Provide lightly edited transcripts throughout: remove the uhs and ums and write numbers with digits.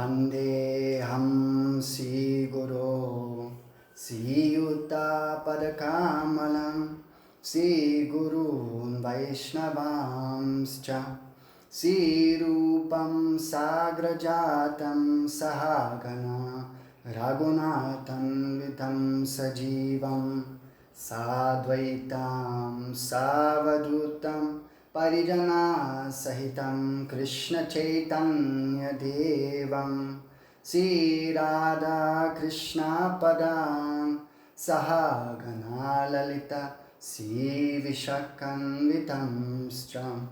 Vandeham Sri Guru Sri Yuta Padakamalam Sri Gurun Vaishnavamscha Sri Rupam Sagrajatam Sahagana Raghunathan Vitam Sajivam Sadvaitam Savadutam Parijana Sahitam Krishna Chaitanya Devam Sri Radha Krishna Padam Sahagana Lalita Sri Vishakanvitamscha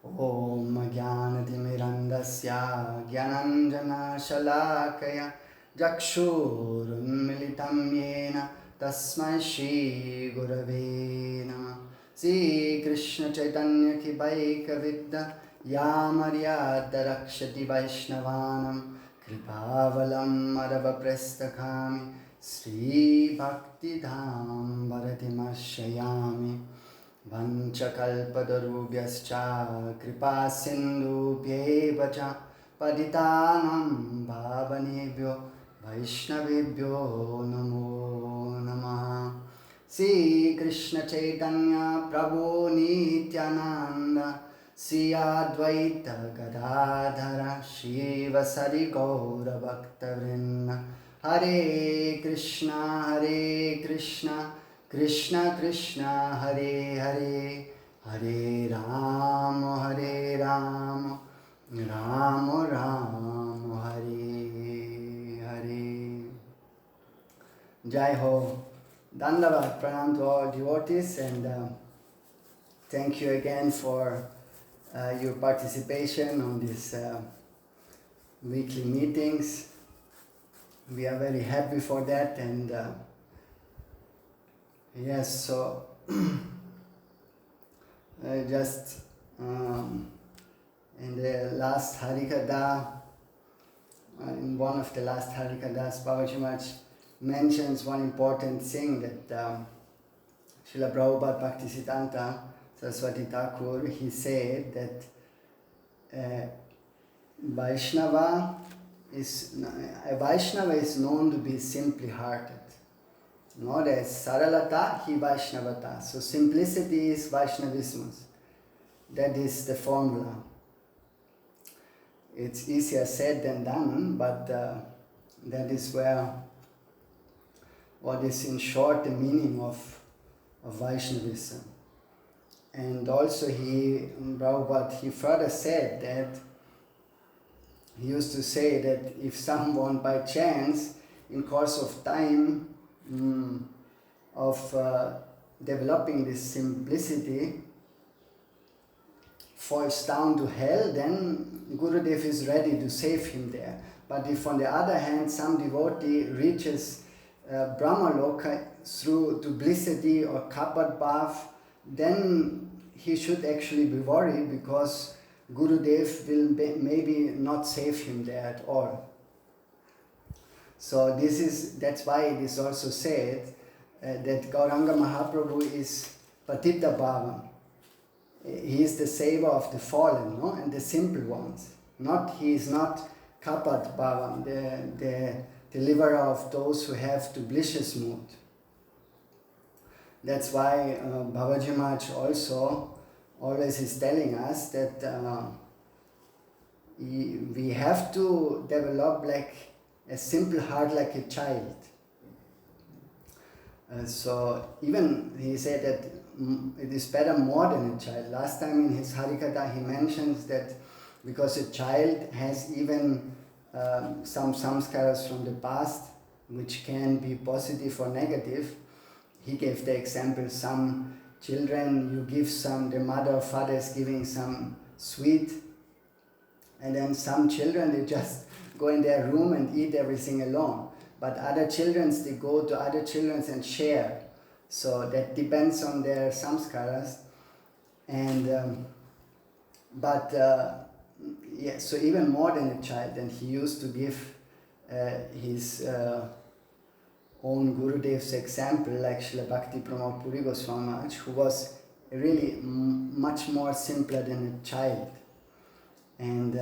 Om Jnanatimirandasya Jnananjana Shalakaya Jakshurunmilitam Yena Tasmai Shri Gurave Namah Sri Krishna Chaitanya Ki Baika Vidya Yamaryada Rakshati Vaishnavanam Kripavalam Madhava Prestakami Sri Bhakti Dham Bharatimarshayami Vanchakalpadarubhyascha Kripa Sindhubhyeva cha Patitanam Bhavanebhyo Vaishnavebhyo Namo Namaha Sri Krishna Chaitanya Prabhu Nityananda Sri Advaita Gadadhara Shiva Sari Gaura Bhaktavrinda Hare Krishna Krishna Krishna Hare Hare Hare Rama Rama Rama Hare Hare. Jai Ho. Dandavad, pranam to all devotees, and thank you again for your participation on these weekly meetings. We are very happy for that, and yes, so just in the last Harikatha, in one of the last Harikathas, Babaji Maharaj mentions one important thing that Srila Prabhupada Bhaktisiddhanta Saraswati Thakur, he said that a Vaishnava is known to be simply hearted. No, there's Saralata hi Vaishnavata. So simplicity is Vaishnavismus. That is the formula. It's easier said than done, but that is what is in short the meaning of Vaishnavism. And also Prabhupada, he further said that, he used to say that if someone by chance, in course of time, of developing this simplicity, falls down to hell, then Gurudev is ready to save him there. But if on the other hand some devotee reaches Brahmaloka through duplicity or Kapat Bhav, then he should actually be worried, because Gurudev will maybe not save him there at all. So that's why it is also said that Gauranga Mahaprabhu is Patita Bhavam. He is the saver of the fallen, no? And the simple ones. He is not Kapat Bhavam, the deliverer of those who have duplicitous mood. That's why Babaji Maharaj also always is telling us that we have to develop like a simple heart like a child. So even he said that it is better more than a child. Last time in his Harikatha he mentions that because a child has even some samskaras from the past, which can be positive or negative. He gave the example, some children, you give the mother or father is giving some sweet, and then some children, they just go in their room and eat everything alone. But other children, they go to other children and share. So that depends on their samskaras. And so even more than a child, and he used to give his own Gurudev's example, like Srila Bhakti Pramod Puri Goswami Maharaj, who was really much more simpler than a child. And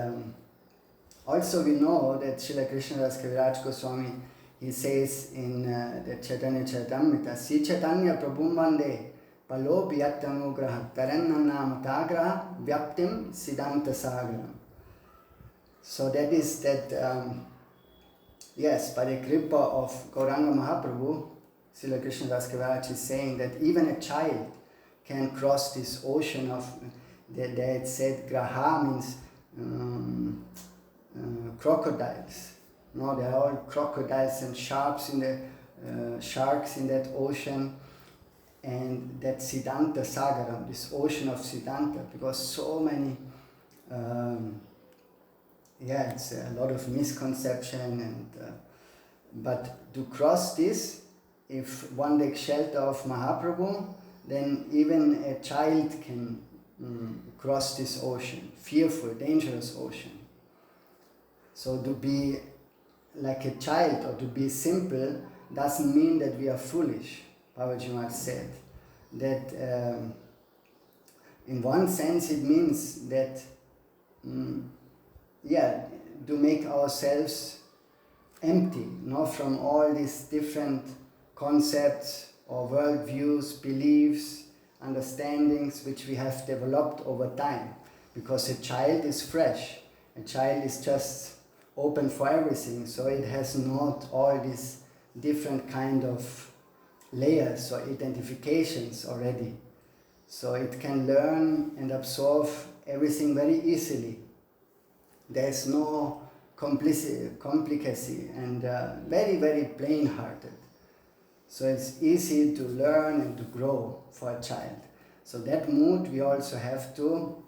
Also we know that Srila Krishnadas Kaviraj Goswami, he says in the Chaitanya Charitamrita, Si Chaitanya Prabhum Vande Palo Piyatanugraha Tarannam Tagraha Vyaptim Siddhanta Sagaram. So that is that, yes, by the kripa of Gauranga Mahaprabhu, Srila Krishnadas Kaviraj is saying that even a child can cross this ocean of, they had said graha means crocodiles. No, there are all crocodiles and sharks in that ocean, and that Siddhanta Sagaram, this ocean of Siddhanta, because so many, it's a lot of misconception, and but to cross this, if one takes shelter of Mahaprabhu, then even a child can cross this ocean, fearful, dangerous ocean. So to be like a child or to be simple doesn't mean that we are foolish. Babaji Maharaj said that in one sense it means that to make ourselves empty, from all these different concepts or worldviews, beliefs, understandings which we have developed over time. Because a child is fresh, a child is just open for everything, so it has not all these different kind of layers or identifications already. So it can learn and absorb everything very easily. There's no complicacy and very, very plain-hearted. So it's easy to learn and to grow for a child. So that mood we also have to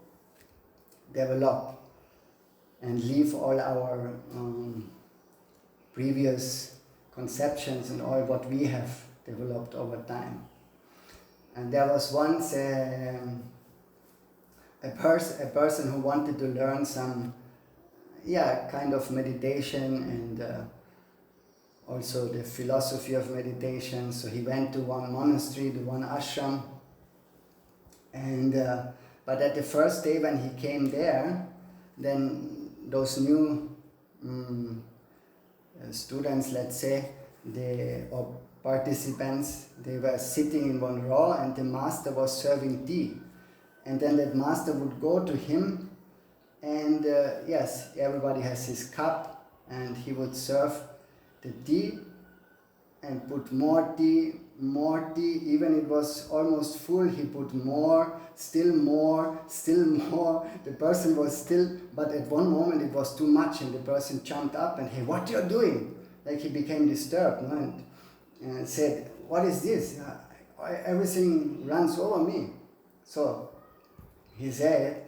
develop and leave all our previous conceptions and all what we have developed over time. And there was once a person who wanted to learn some kind of meditation and also the philosophy of meditation. So he went to one monastery, to one ashram, and but at the first day when he came there, then those new students, let's say, or participants, they were sitting in one row and the master was serving tea. And then that master would go to him and everybody has his cup and he would serve the tea and put more tea, even it was almost full, he put more, still more. The person was still, but at one moment it was too much and the person jumped up and, hey, what you're doing? Like he became disturbed, and said, what is this? Everything runs over me. So he said,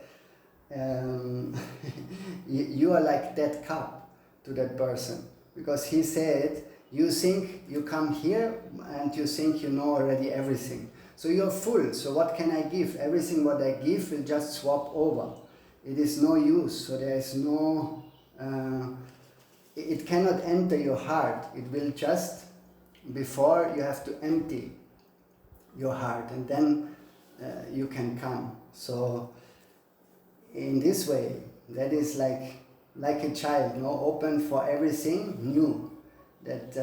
you are like that cup to that person. Because he said, you think you come here and you think you know already everything. So you're full, so what can I give? Everything what I give will just swap over. It is no use, so there is no, it cannot enter your heart. It will just, before you have to empty your heart and then you can come. So in this way, that is like a child, open for everything new. That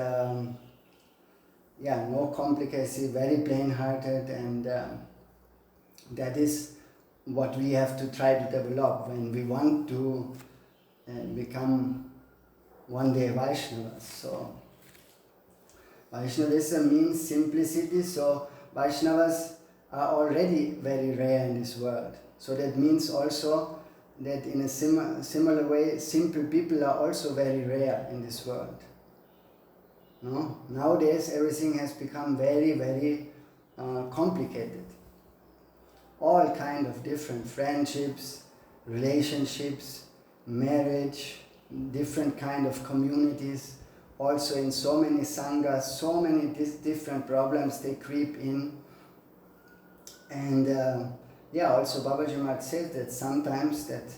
no complicacy, very plain-hearted, and that is what we have to try to develop when we want to become one day Vaishnavas. So Vaishnavism means simplicity, so Vaishnavas are already very rare in this world. So that means also that in a similar way, simple people are also very rare in this world. No? Nowadays everything has become very, very complicated. All kind of different friendships, relationships, marriage, different kind of communities. Also in so many sanghas, so many different problems they creep in. And also Babaji Maharaj says that sometimes that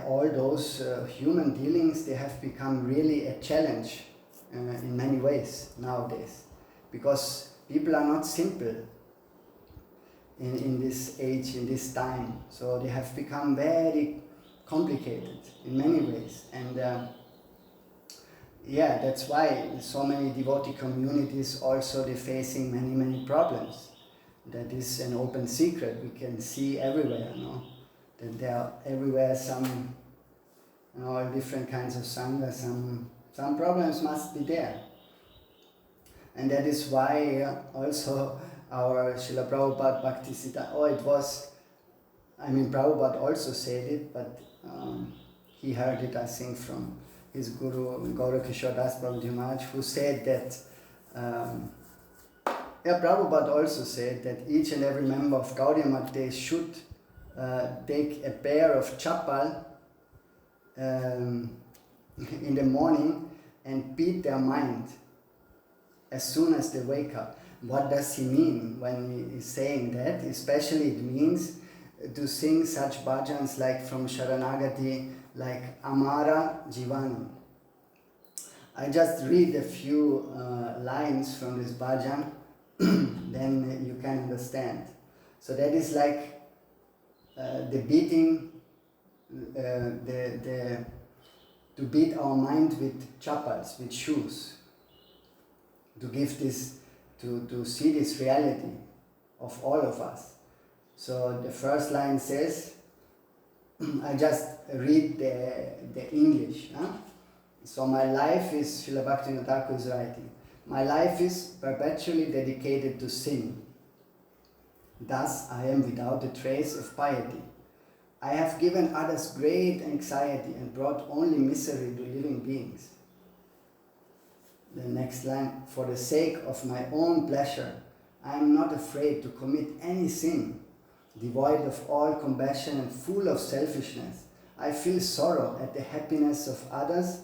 all those human dealings, they have become really a challenge in many ways nowadays, because people are not simple in this age, in this time. So they have become very complicated in many ways. And yeah, that's why so many devotee communities also they're facing many problems. That is an open secret. We can see everywhere, no? That there are everywhere some, all different kinds of sangha, some problems must be there. And that is why also our Srila Prabhupada Bhakti Siddhanta, Prabhupada also said it, but he heard it, I think, from his guru, Gaurakishore Das Prabhuji Maharaj, who said that, Prabhupada also said that each and every member of Gaudiya Math, they should take a pair of chappal in the morning and beat their mind as soon as they wake up. What does he mean when he is saying that? Especially it means to sing such bhajans like from Sharanagati, like Amara Jivanam. I just read a few lines from this bhajan, then you can understand. So that is like the beating, to beat our mind with chappals, with shoes, to give this, to see this reality of all of us. So the first line says, I just read the English. Huh? So my life is, Srila Bhaktivinoda Thakur is writing, my life is perpetually dedicated to sin. Thus I am without a trace of piety. I have given others great anxiety and brought only misery to living beings. The next line, for the sake of my own pleasure, I am not afraid to commit any sin. Devoid of all compassion and full of selfishness, I feel sorrow at the happiness of others.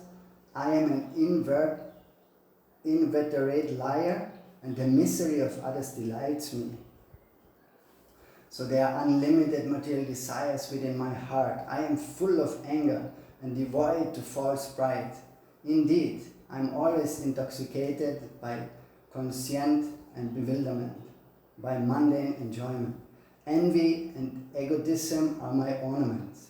I am an inveterate liar, and the misery of others delights me. So there are unlimited material desires within my heart. I am full of anger and devoid to false pride. Indeed, I am always intoxicated by conscience and bewilderment, by mundane enjoyment. Envy and egotism are my ornaments.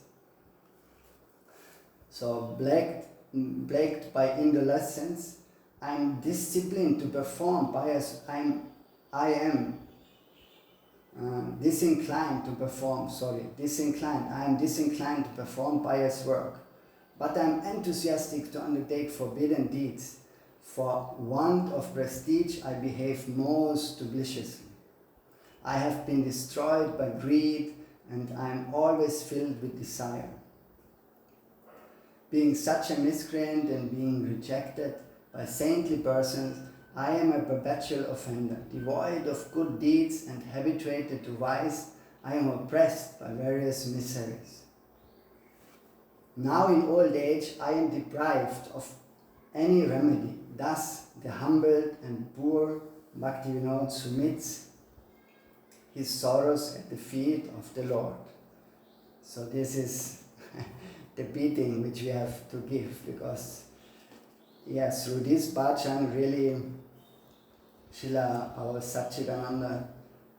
So plagued by indolence, I am disciplined to perform pious. I am disinclined to perform pious work, but I am enthusiastic to undertake forbidden deeds. For want of prestige, I behave most dubiously. I have been destroyed by greed, and I am always filled with desire. Being such a miscreant and being rejected by saintly persons, I am a perpetual offender. Devoid of good deeds and habituated to vice, I am oppressed by various miseries. Now in old age, I am deprived of any remedy. Thus, the humbled and poor Bhaktivinoda submits his sorrows at the feet of the Lord. So this is the beating which we have to give, because yes, through this bhajan really Srila, our Satchidananda,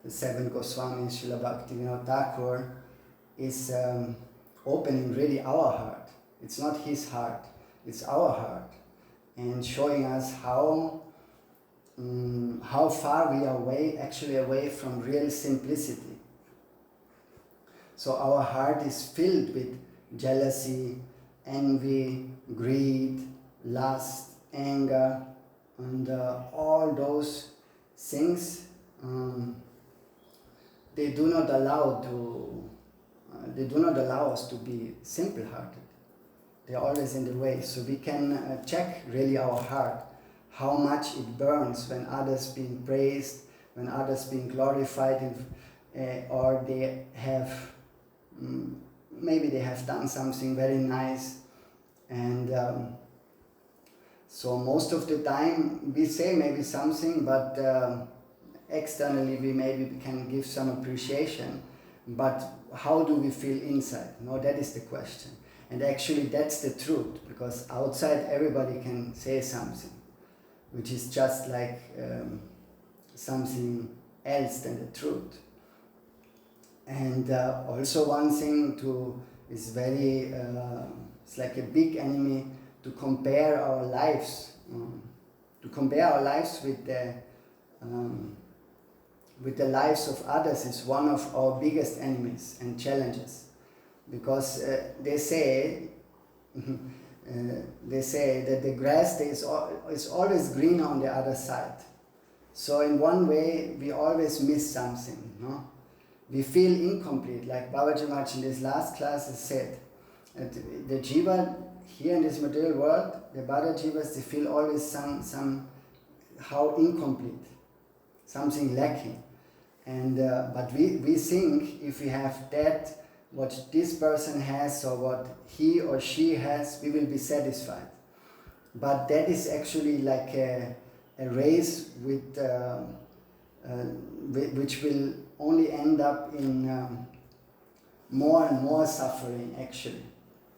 the seven Goswamis, Srila Bhaktivinoda Thakur is opening really our heart. It's not his heart, it's our heart, and showing us how far we are away from real simplicity. So our heart is filled with jealousy, envy, greed, lust, anger, and all those things. They do not allow us to be simple-hearted. They are always in the way. So we can check really our heart, how much it burns when others being praised, when others being glorified, or they have maybe they have done something very nice, and so most of the time we say maybe something, but externally we maybe can give some appreciation, but how do we feel inside? No, that is the question. And actually that's the truth, because outside everybody can say something which is just like something else than the truth. And also one thing to is very, it's like a big enemy to compare our lives, with the lives of others is one of our biggest enemies and challenges, because they say that the grass is always greener on the other side. So in one way we always miss something, no? We feel incomplete, like Babaji Maharaj in this last class has said. The jiva here in this material world, the Bada jivas, they feel always somehow incomplete, something lacking. And but we think if we have that, what this person has or what he or she has, we will be satisfied. But that is actually like a race which will only end up in more and more suffering, actually.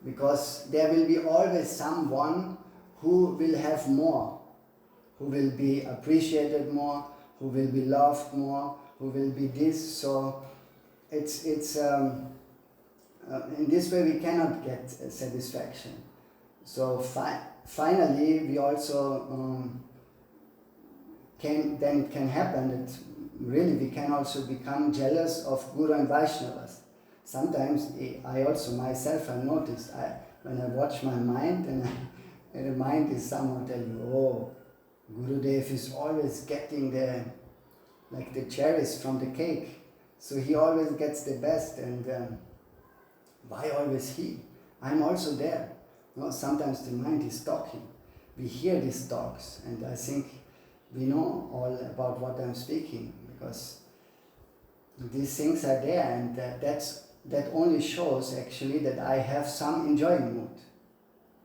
Because there will be always someone who will have more, who will be appreciated more, who will be loved more, who will be this. So it's in this way we cannot get satisfaction. So finally we also it can happen that really we can also become jealous of Guru and Vaishnavas. Sometimes I also myself have noticed, when I watch my mind and the mind is somehow telling me, oh, Gurudev is always getting the cherries from the cake. So he always gets the best, and why always he? I'm also there. No, sometimes the mind is talking. We hear these talks, and I think we know all about what I'm speaking, because these things are there, and that only shows actually that I have some enjoying mood.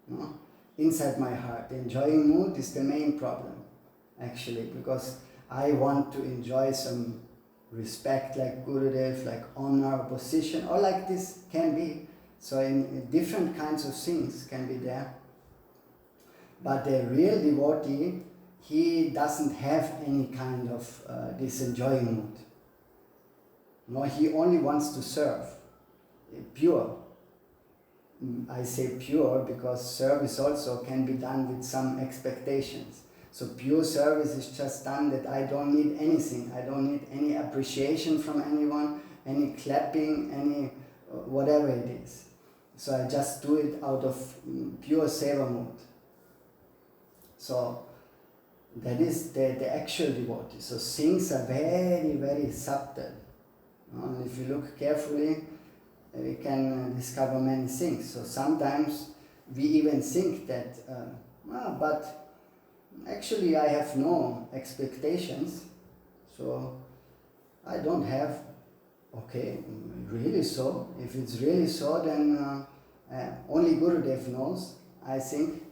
No? Inside my heart. The enjoying mood is the main problem, actually, because I want to enjoy some respect like Gurudev, like honor, position, or like this can be. So in different kinds of things can be there. But the real devotee, he doesn't have any kind of this enjoying mood. No, he only wants to serve. Pure. I say pure because service also can be done with some expectations. So pure service is just done that I don't need anything. I don't need any appreciation from anyone, any clapping, any whatever it is. So I just do it out of pure seva mood. So that is the actual devotee. So things are very, very subtle. And if you look carefully, we can discover many things. So sometimes we even think that, but actually I have no expectations, so I don't have. Okay, really so? If it's really so, then only Gurudev knows. I think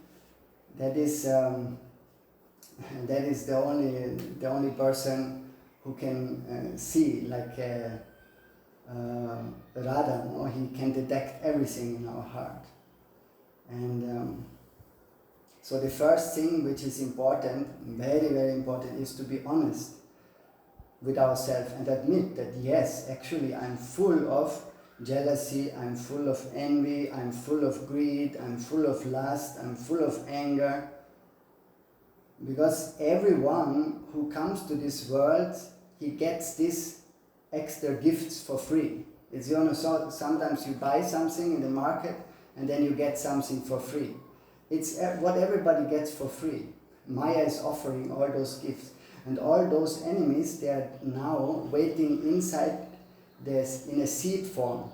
that is the only person who can see like Radha. No? He can detect everything in our heart, and so the first thing which is important, very, very important, is to be honest with ourselves and admit that yes, actually I'm full of jealousy, I'm full of envy, I'm full of greed, I'm full of lust, I'm full of anger. Because everyone who comes to this world, he gets these extra gifts for free. It's, you know, so sometimes you buy something in the market and then you get something for free. It's what everybody gets for free. Maya is offering all those gifts. And all those enemies, they are now waiting inside this in a seed form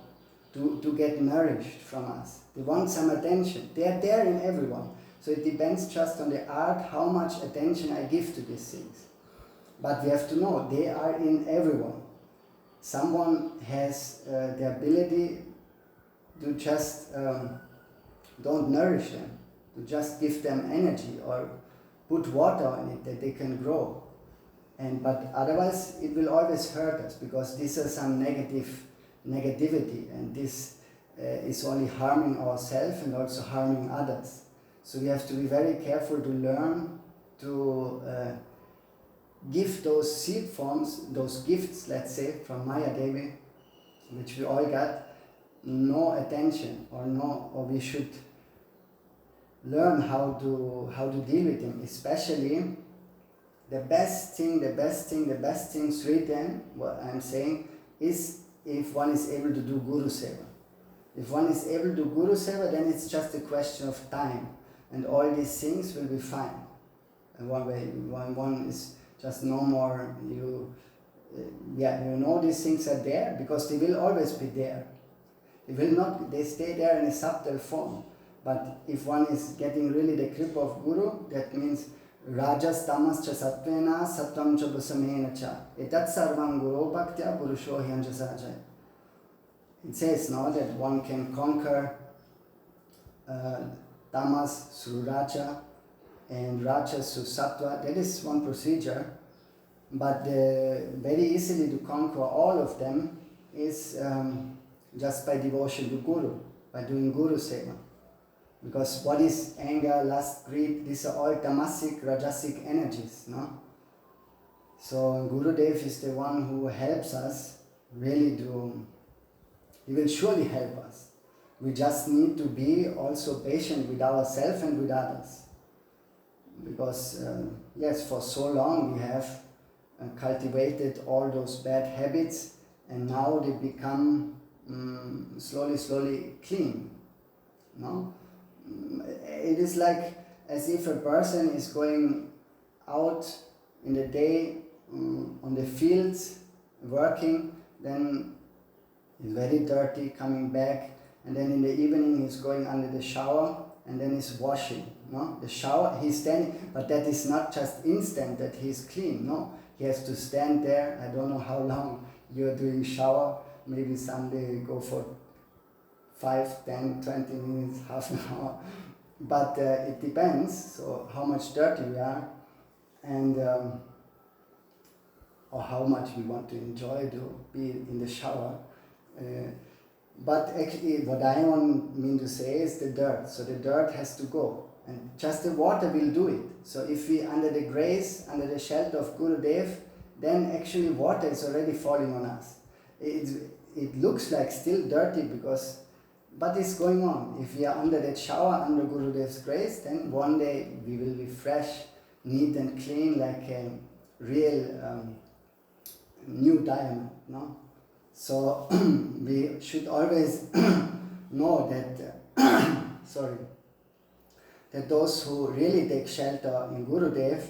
to get nourished from us. They want some attention. They are there in everyone. So it depends just on the art how much attention I give to these things. But we have to know, they are in everyone. Someone has the ability to just don't nourish them, to just give them energy or put water in it that they can grow. But otherwise it will always hurt us, because this is some negativity, and this is only harming ourselves and also harming others. So we have to be very careful to learn to give those seed forms, those gifts, let's say, from Maya Devi, which we all got, no attention, or we should learn how to deal with him. Especially the best thing, written, what I'm saying, is if one is able to do Guru Seva. If one is able to do Guru Seva, then it's just a question of time, and all these things will be fine. And one is just no more, you know these things are there, because they will always be there. They stay there in a subtle form. But if one is getting really the grip of Guru, that means Rajas tamas cha sattvena sattvam cha busamena cha etat sarvam guru bhaktya purusho hyanjasajay. It says now that one can conquer tamas through raja and rajas through sattva. That is one procedure, but very easily to conquer all of them is just by devotion to Guru, by doing Guru Seva. Because what is anger, lust, greed? These are all tamasic, rajasic energies, no? So Gurudev is the one who helps us really he will surely help us. We just need to be also patient with ourselves and with others. Because, yes, for so long we have cultivated all those bad habits, and now they become slowly clean, no? It is like as if a person is going out in the day on the fields working, then he's very dirty, coming back, and then in the evening he's going under the shower, and then he's washing. No, the shower, he's standing, but that is not just instant that he's clean. No, he has to stand there. I don't know how long you're doing shower. Maybe someday you go for 5, 10, 20 minutes, half an hour, but it depends, so how much dirty we are, and or how much we want to enjoy to be in the shower. But actually what I mean to say is the dirt. So the dirt has to go, and just the water will do it. So if we under the grace, under the shelter of Gurudev, then actually water is already falling on us. It looks like still dirty but it's going on. If we are under that shower, under Gurudev's grace, then one day we will be fresh, neat and clean, like a real new diamond, no? So we should always know that, that those who really take shelter in Gurudev,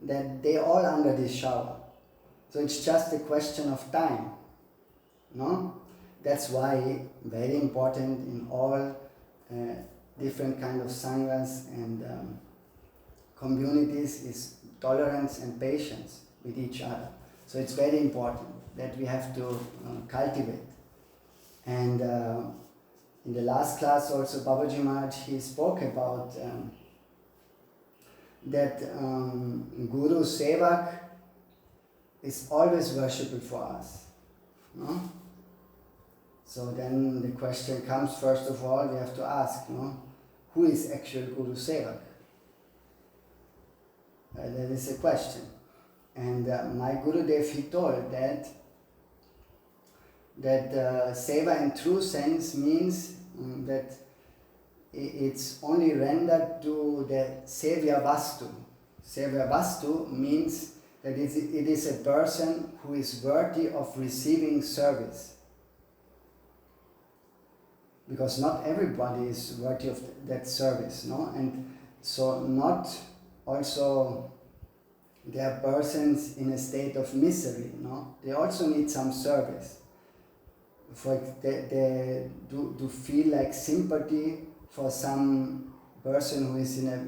that they all under this shower. So it's just a question of time, no? That's why very important in all different kind of sanghas and communities is tolerance and patience with each other. So it's very important that we have to cultivate. And in the last class also Babaji Maharaj, he spoke about that Guru Sevak is always worshipable for us, no? So then the question comes, first of all, we have to ask, who is actual Guru Sevak? That is a question. And my Gurudev, he told that Seva in true sense means that it's only rendered to the Sevya Vastu. Sevya Vastu means that it is a person who is worthy of receiving service. Because not everybody is worthy of that service, no? And so not also there are persons in a state of misery, no? They also need some service. They do feel like sympathy for some person who is in a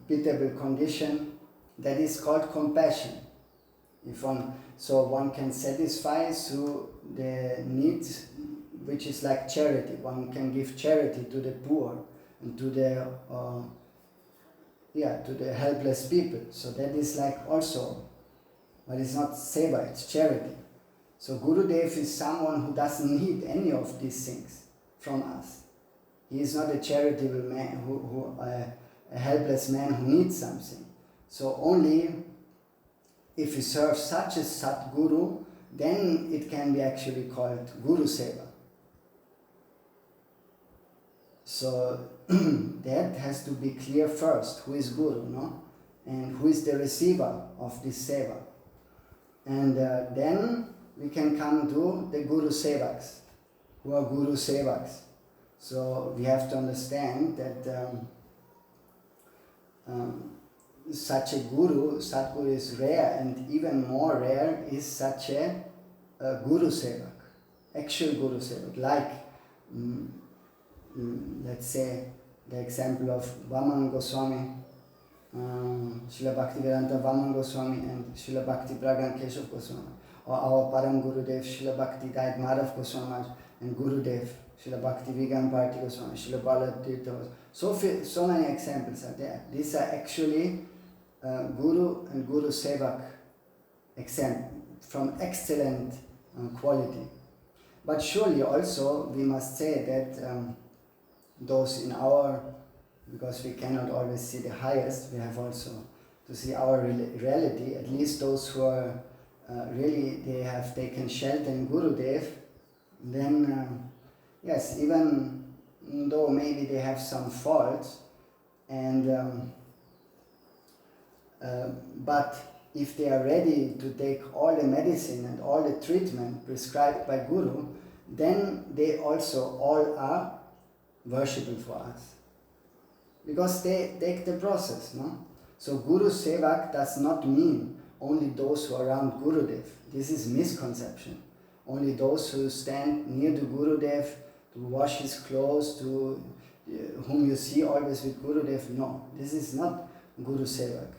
pitiable condition. That is called compassion. So one can satisfy through the needs, which is like charity. One can give charity to the poor and to the helpless people. So that is like also, but it's not seva, it's charity. So Gurudev is someone who doesn't need any of these things from us. He is not a charitable man, a helpless man who needs something. So only if we serve such a Satguru, then it can be actually called Guru Seva. So that has to be clear first, who is Guru, no? And who is the receiver of this Seva. And then we can come to the Guru Sevaks, who are Guru Sevaks. So we have to understand that such a Guru, Sadguru is rare, and even more rare is such a Guru Sevak, actual Guru Sevak, like let's say the example of Vaman Goswami, Srila Bhaktivedanta Vaman Goswami and Srila Bhakti Pragyan Keshav Goswami, or our Param Gurudev Srila Bhakti Dayat Madhav Goswami and Gurudev Srila Bhakti Vigyan Bharti Goswami, Srila Bala Tirtha. So many examples are there. These are actually Guru and Guru Sevak from excellent quality. But surely also we must say that those in our, because we cannot always see the highest, we have also to see our reality, at least those who are really, they have taken shelter in Gurudev, then yes, even though maybe they have some faults, and but if they are ready to take all the medicine and all the treatment prescribed by Guru, then they also all are worshipable for us. Because they take the process, no? So Guru Sevak does not mean only those who are around Gurudev. This is misconception. Only those who stand near to Gurudev, to wash his clothes, to whom you see always with Gurudev. No, this is not Guru Sevak.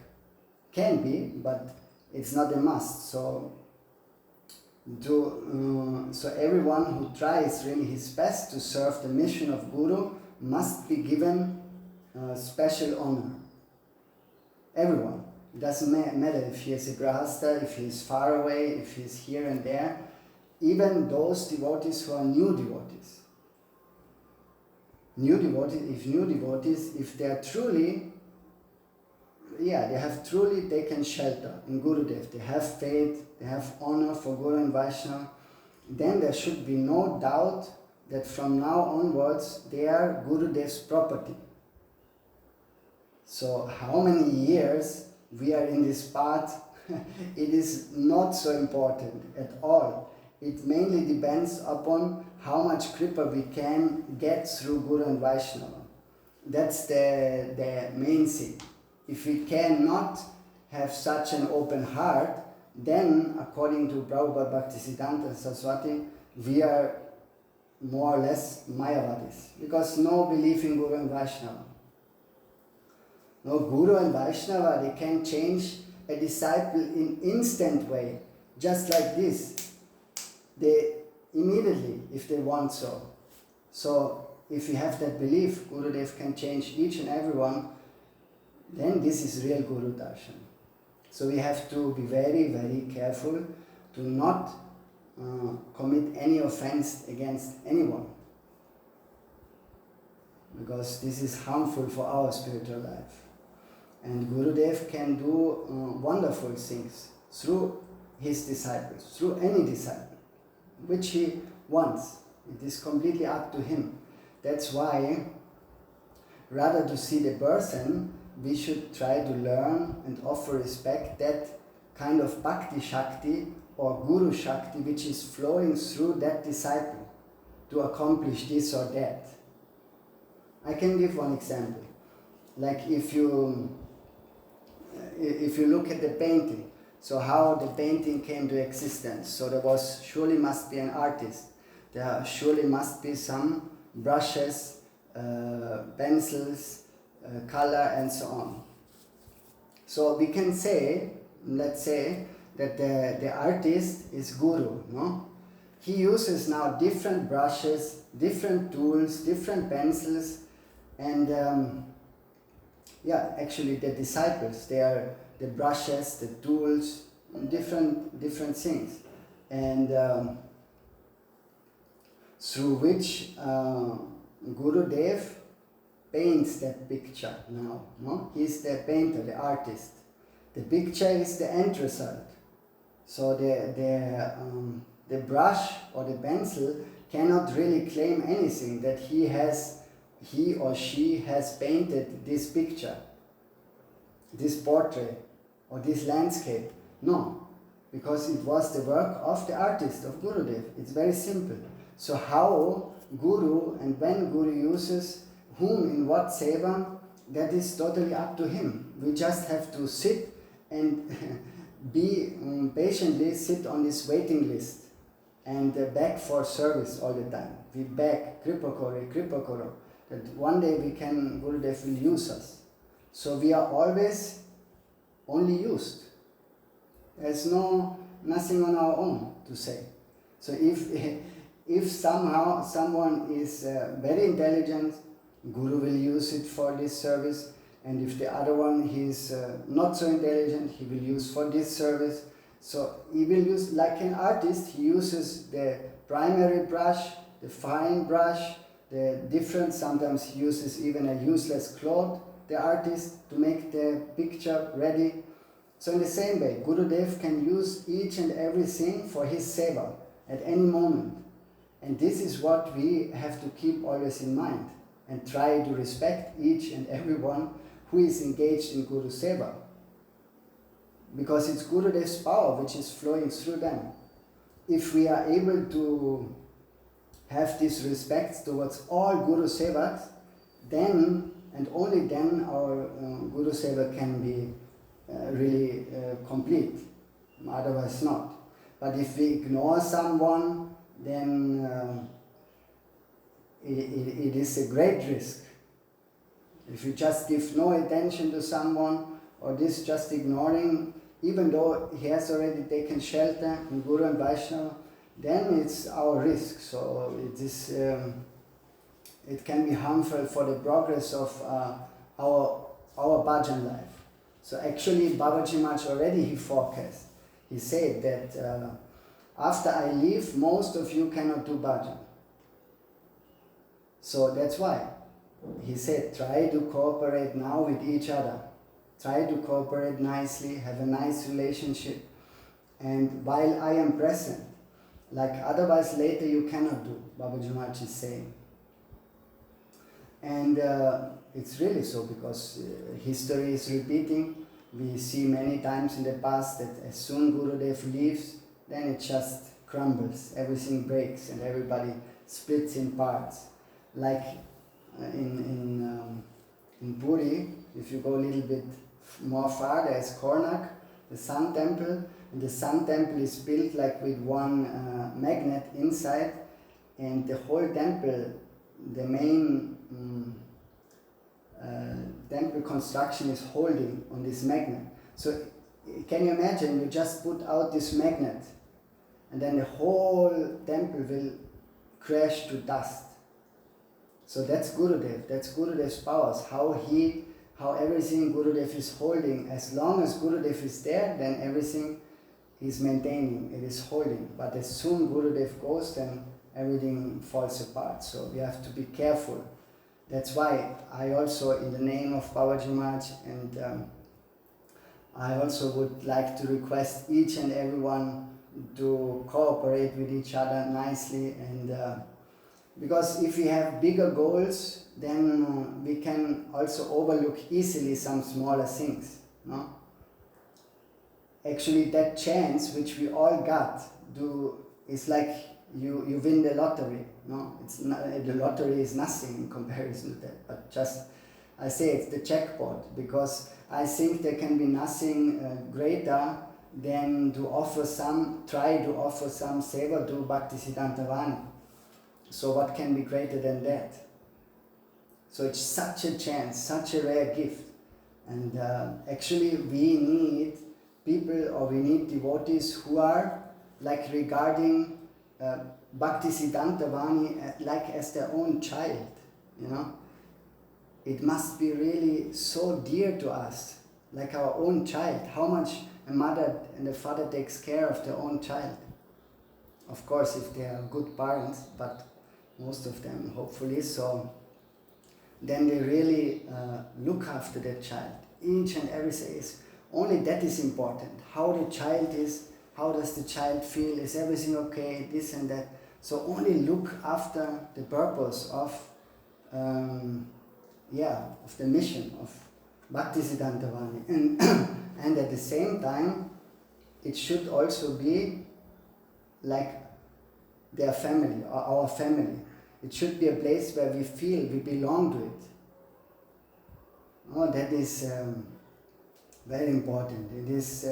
Can be, but it's not a must. So everyone who tries really his best to serve the mission of Guru must be given special honor. Everyone. It doesn't matter if he is a grahasta, if he is far away, if he is here and there. Even those devotees who are new devotees. New devotees, if they are truly, they have truly taken shelter in Gurudev, they have faith, they have honor for Guru and Vaishnava, then there should be no doubt that from now onwards they are Gurudev's property. So how many years we are in this path, it is not so important at all. It mainly depends upon how much kripa we can get through Guru and Vaishnava. That's the main thing. If we cannot have such an open heart, then according to Prabhupada Bhaktisiddhanta Saraswati, we are more or less Mayavadis, because no belief in Guru and Vaishnava. No, Guru and Vaishnava, they can change a disciple in instant way, just like this. They immediately, if they want so. So if we have that belief, Gurudev can change each and everyone, then this is real Guru Darshan. So we have to be very, very careful to not commit any offense against anyone, because this is harmful for our spiritual life. And Gurudev can do wonderful things through his disciples, through any disciple, which he wants. It is completely up to him. That's why, rather to see the person, we should try to learn and offer respect that kind of Bhakti Shakti or Guru Shakti which is flowing through that disciple to accomplish this or that. I can give one example. Like if you look at the painting, so how the painting came to existence. So there surely must be an artist. There surely must be some brushes, pencils, color and so on. So we can say, let's say, that the artist is Guru, no? He uses now different brushes, different tools, different pencils, and actually the disciples, they are the brushes, the tools, different things, and through which Gurudev paints that picture now. No? He is the painter, the artist. The picture is the end result. So the brush or the pencil cannot really claim anything that he or she has painted this picture, this portrait, or this landscape. No, because it was the work of the artist, of Gurudev. It's very simple. So how Guru and when Guru uses whom in what seva, that is totally up to him. We just have to sit and be patiently sit on this waiting list and beg for service all the time. We beg, Kripa Koro, that one day Gurudev will use us. So we are always only used. There's nothing on our own to say. So if somehow someone is very intelligent, Guru will use it for this service, and if the other one is not so intelligent, he will use for this service. So he will use, like an artist, he uses the primary brush, the fine brush, the different, sometimes he uses even a useless cloth, the artist, to make the picture ready. So in the same way, Gurudev can use each and everything for his seva at any moment. And this is what we have to keep always in mind and try to respect each and everyone who is engaged in Guru Seva. Because it's Gurudev's power which is flowing through them. If we are able to have this respect towards all Guru Sevaks, then and only then our Guru Seva can be really complete, otherwise not. But if we ignore someone, then it is a great risk. If you just give no attention to someone, or this just ignoring, even though he has already taken shelter in Guru and Vaishnava, then it's our risk. So it can be harmful for the progress of our bhajan life. So actually Babaji Maharaj already he forecast. He said that after I leave, most of you cannot do bhajan. So that's why he said, try to cooperate now with each other. Try to cooperate nicely, have a nice relationship. And while I am present, like otherwise later you cannot do, Babaji Maharaj is saying. And it's really so, because history is repeating. We see many times in the past that as soon Gurudev leaves, then it just crumbles, everything breaks and everybody splits in parts. Like in Puri, if you go a little bit more far, there is Kornak, the Sun Temple, and the Sun Temple is built like with one magnet inside, and the whole temple, the main temple construction is holding on this magnet. So can you imagine, you just put out this magnet and then the whole temple will crash to dust. So that's Gurudev, that's Gurudev's powers, how everything Gurudev is holding. As long as Gurudev is there, then everything is maintaining, it is holding. But as soon Gurudev goes, then everything falls apart. So we have to be careful. That's why I also, in the name of Babaji Maharaj, and I also would like to request each and everyone to cooperate with each other nicely, and because if we have bigger goals, then we can also overlook easily some smaller things. No? Actually, that chance which we all got is like you win the lottery. No, it's not, the lottery is nothing in comparison to that. But just I say it's the jackpot, because I think there can be nothing greater than try to offer some seva to Bhakti Siddhanta Vani. So what can be greater than that? So it's such a chance, such a rare gift. And actually we need people, or we need devotees who are like regarding Bhakti Siddhanta Vani like as their own child, you know. It must be really so dear to us, like our own child. How much a mother and a father takes care of their own child. Of course, if they are good parents, but most of them hopefully so, then they really look after their child. Each and every say is only that is important. How the child is, how does the child feel, is everything okay, this and that. So only look after the purpose of the mission of Bhaktisiddhanta Vani. And at the same time, it should also be like their family or our family. It should be a place where we feel we belong to it. Oh, that is very important. It is,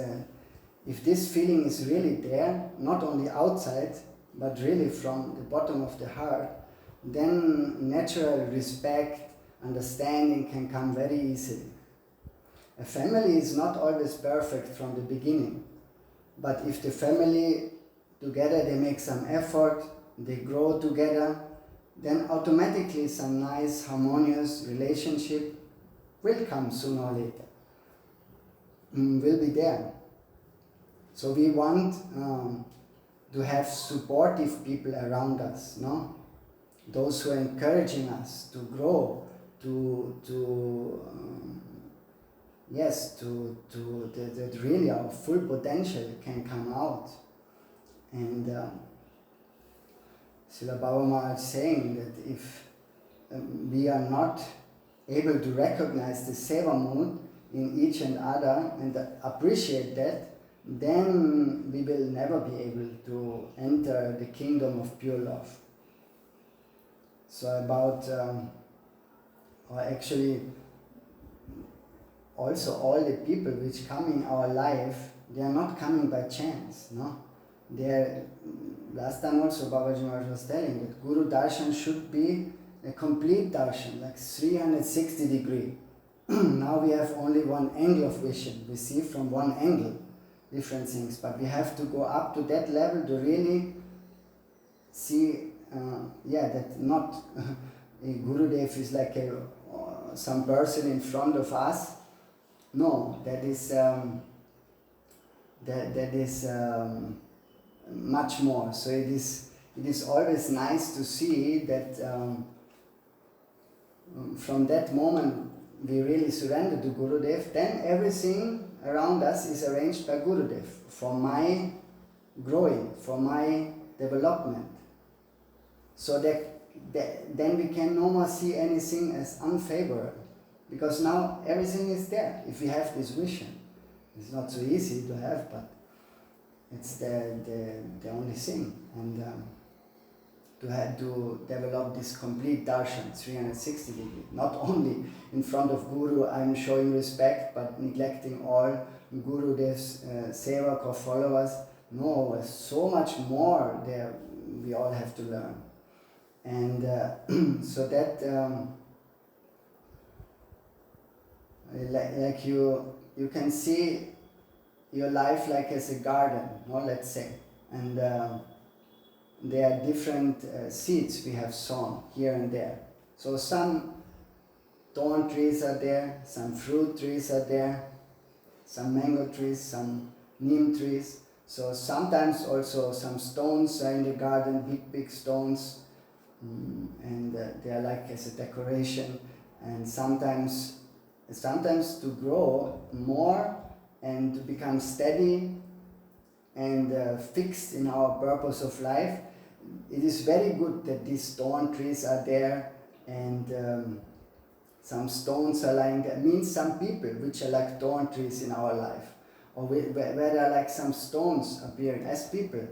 if this feeling is really there, not only outside, but really from the bottom of the heart, then natural respect, understanding can come very easily. A family is not always perfect from the beginning, but if the family together they make some effort, they grow together, then automatically some nice harmonious relationship will come sooner or later, will be there. So we want to have supportive people around us, no? Those who are encouraging us to grow, that really our full potential can come out. And Srila Baba Maharaj is saying that if we are not able to recognize the seva mood in each and other and appreciate that, then we will never be able to enter the kingdom of pure love. So about, or actually also all the people which come in our life, they are not coming by chance, no? Last time also Babaji Maharaj was telling that Guru Darshan should be a complete darshan, like 360 degree. Now we have only one angle of vision. We see from one angle different things, but we have to go up to that level to really see, that not a Gurudev is like some person in front of us. No, that is much more. So it is always nice to see that from that moment we really surrender to Gurudev, then everything around us is arranged by Gurudev for my growing, for my development. So that then we can no more see anything as unfavorable, because now everything is there. If we have this vision, it's not so easy to have, but it's the only thing. And to develop this complete darshan, 360 degree. Not only in front of Guru I'm showing respect, but neglecting all Gurudev's sevak or followers. No, there's so much more there we all have to learn. And so that like you can see your life like as a garden, no, let's say, and there are different seeds we have sown here and there. So some thorn trees are there, some fruit trees are there, some mango trees, some neem trees. So sometimes also some stones are in the garden, big stones, and they are like as a decoration. And sometimes to grow more and to become steady and fixed in our purpose of life, it is very good that these thorn trees are there and some stones are lying there. It means some people which are like thorn trees in our life, or where there are like some stones appearing as people.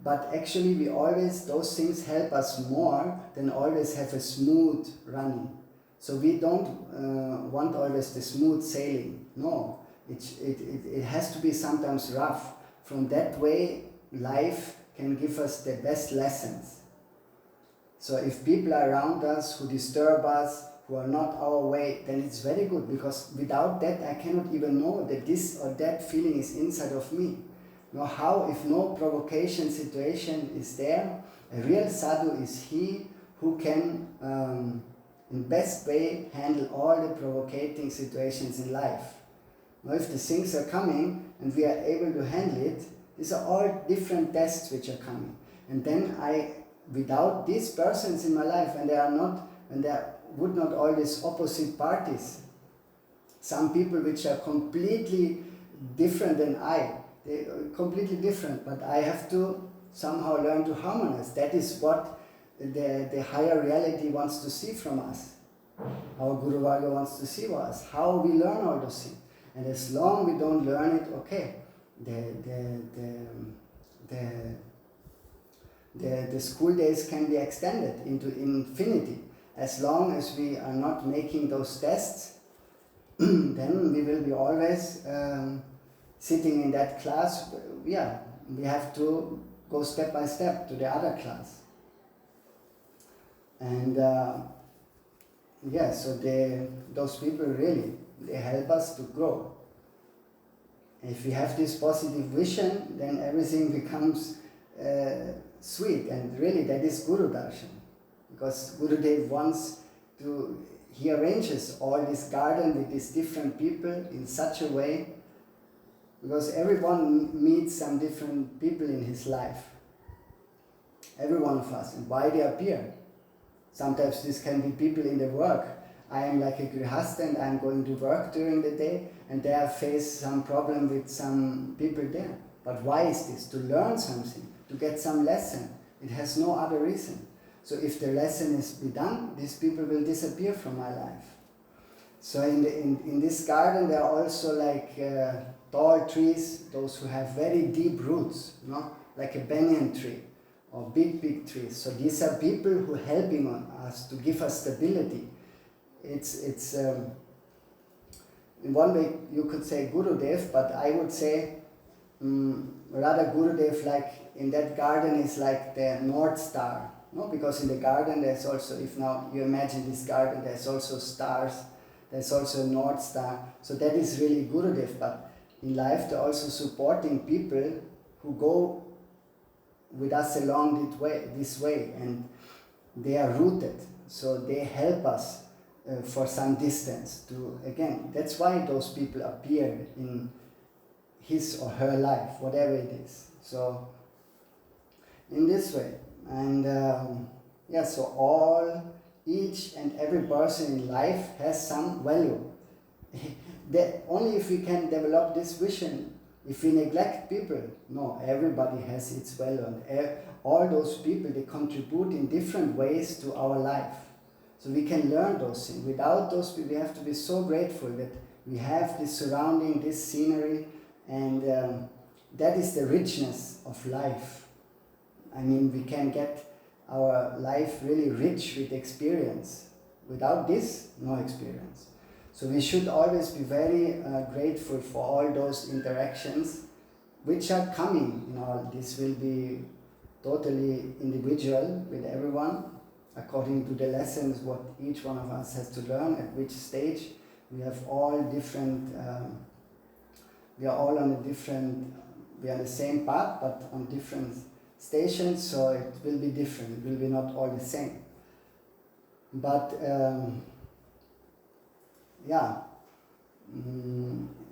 But actually those things help us more than always have a smooth running. So we don't want always the smooth sailing. No, it has to be sometimes rough. From that way, life can give us the best lessons. So if people are around us who disturb us, who are not our way, then it's very good, because without that I cannot even know that this or that feeling is inside of me. Now how, if no provocation situation is there, a real sadhu is he who can in best way handle all the provocating situations in life. Now if the things are coming and we are able to handle it, these are all different tests which are coming. And then without these persons in my life, and there would not all these opposite parties, some people which are completely different than I, They are completely different, but I have to somehow learn to harmonize. That is what the higher reality wants to see from us. Our Guru Varga wants to see us, how we learn all those things. And as long we don't learn it, okay, the school days can be extended into infinity. As long as we are not making those tests, then we will be always sitting in that class. Yeah, we have to go step by step to the other class. And yeah, so those people really, they help us to grow. If we have this positive vision, then everything becomes sweet, and really that is Guru Darshan. Because Gurudev wants to, he arranges all this garden with these different people in such a way, because everyone meets some different people in his life. Every one of us, and why they appear. Sometimes this can be people in the work. I am like a grihastha and I am going to work during the day, and there I face some problem with some people there. But why is this? To learn something, to get some lesson. It has no other reason. So if the lesson is be done, these people will disappear from my life. So in this garden there are also like tall trees, those who have very deep roots, like a banyan tree or big trees. So these are people who are helping on us to give us stability. It's in one way you could say Gurudev, but I would say rather Gurudev, like in that garden, is like the North Star. No? Because in the garden there's also, if now you imagine this garden, there's also stars, there's also a North Star. So that is really Gurudev, but in life they're also supporting people who go with us along this way, and they are rooted. So they help us for some distance to, again, that's why those people appear in his or her life, whatever it is. So in this way. And yeah, so each and every person in life has some value. Only if we can develop this vision, if we neglect people, no, everybody has its value, and all those people, they contribute in different ways to our life. So we can learn those things. Without those people, we have to be so grateful that we have this surrounding, this scenery, and that is the richness of life. I mean, we can get our life really rich with experience. Without this, no experience. So we should always be very grateful for all those interactions which are coming. This will be totally individual with everyone, according to the lessons what each one of us has to learn at which stage. We have all different, we are all on a different, we are on the same path but on different stations, so it will be different, it will be not all the same. But yeah,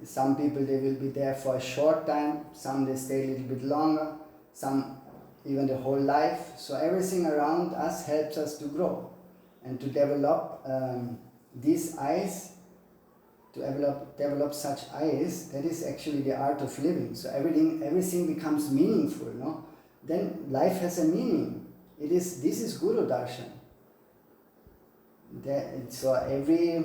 some people, they will be there for a short time, some they stay a little bit longer, some even the whole life. So everything around us helps us to grow and to develop these eyes, to develop such eyes. That is actually the art of living. So everything becomes meaningful, no? Then life has a meaning. This is Guru Darshan. So every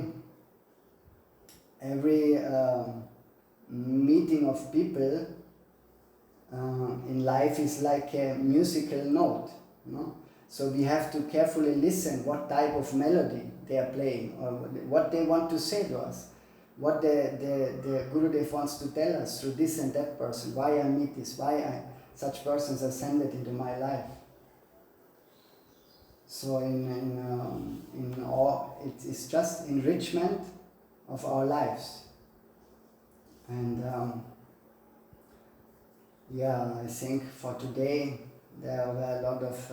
meeting of people in life is like a musical note, So we have to carefully listen what type of melody they are playing, or what they want to say to us, what the Gurudev wants to tell us through this and that person, why I meet this, why such persons are sent into my life. So in all, it's just enrichment of our lives. And yeah, I think for today there were a lot of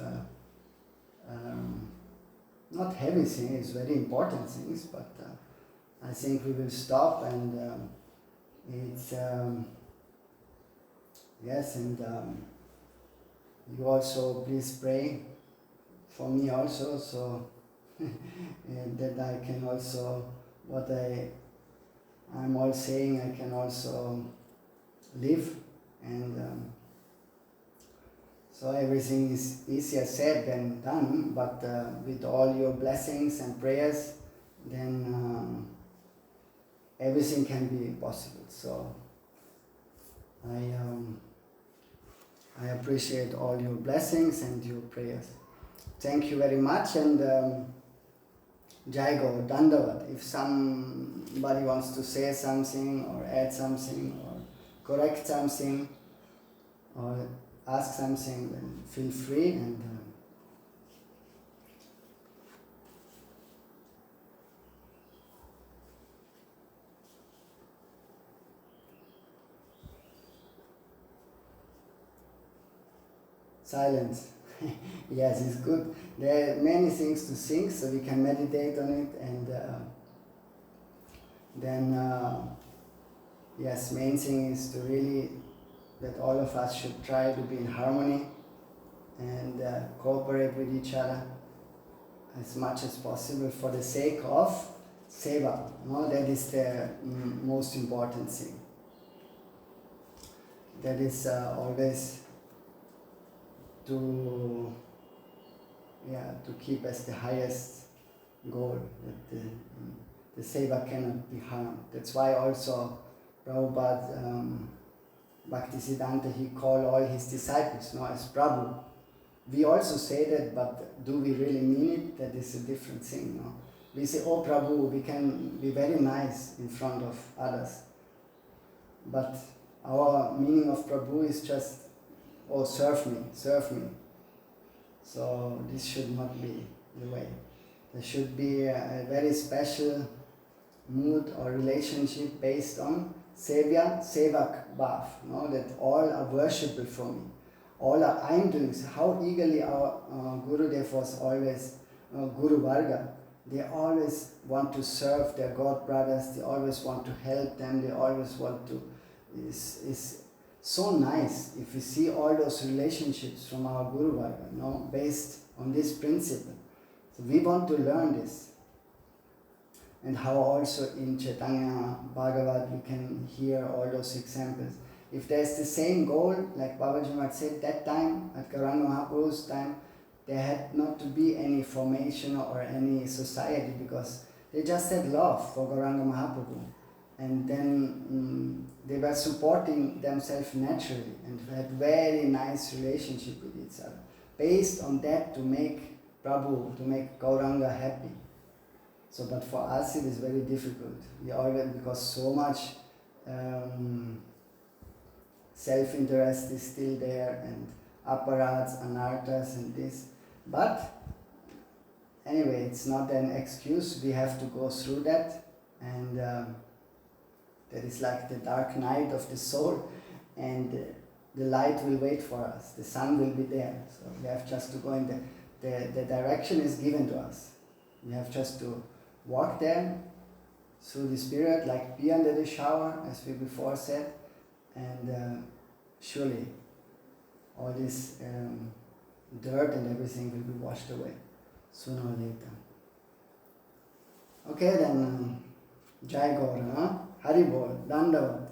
not heavy things, very important things, but I think we will stop, and it's yes, and you also please pray for me also, so that I can also, what I'm all saying, I can also live And so everything is easier said than done, but with all your blessings and prayers, then everything can be possible. So I appreciate all your blessings and your prayers. Thank you very much, and Jai Gaur, Dandavat. If somebody wants to say something or add something or correct something or ask something, then feel free. And silence. Yes, it's good. There are many things to think, so we can meditate on it, and then yes, main thing is to really that all of us should try to be in harmony and cooperate with each other as much as possible for the sake of seva. No, that is the most important thing. That is always to keep as the highest goal, that the seva cannot be harmed. That's why also Prabhupada, Bhaktisiddhanta, he called all his disciples as Prabhu. We also say that, but do we really mean it? That is a different thing. No? We say, oh Prabhu, we can be very nice in front of others. But our meaning of Prabhu is just, oh, serve me, serve me. So this should not be the way. There should be a very special mood or relationship based on sevya, sevak bhav, that all are worshipable for me. All are I'm doing. So how eagerly our Gurudev was always, Guru Varga, they always want to serve their God brothers, they always want to help them, they always want to, is so nice if we see all those relationships from our Guru Varga, based on this principle. So we want to learn this. And how also in Chaitanya Bhagavat we can hear all those examples. If there's the same goal, like Babaji Maharaj said, that time, at Gauranga Mahaprabhu's time, there had not to be any formation or any society, because they just had love for Gauranga Mahaprabhu. And then they were supporting themselves naturally and had very nice relationship with each other, based on that to make Prabhu, to make Gauranga happy. So, but for us it is very difficult. We always, because so much self-interest is still there, and apparats, anarthas and this. But anyway, it's not an excuse. We have to go through that, and that is like the dark night of the soul, and the light will wait for us. The sun will be there. So we have just to go in the direction is given to us. We have just to walk there through the Spirit, like be under the shower, as we before said, and surely all this dirt and everything will be washed away sooner or later. Okay, then Jai Gaur, Hari Bol, Dandavat.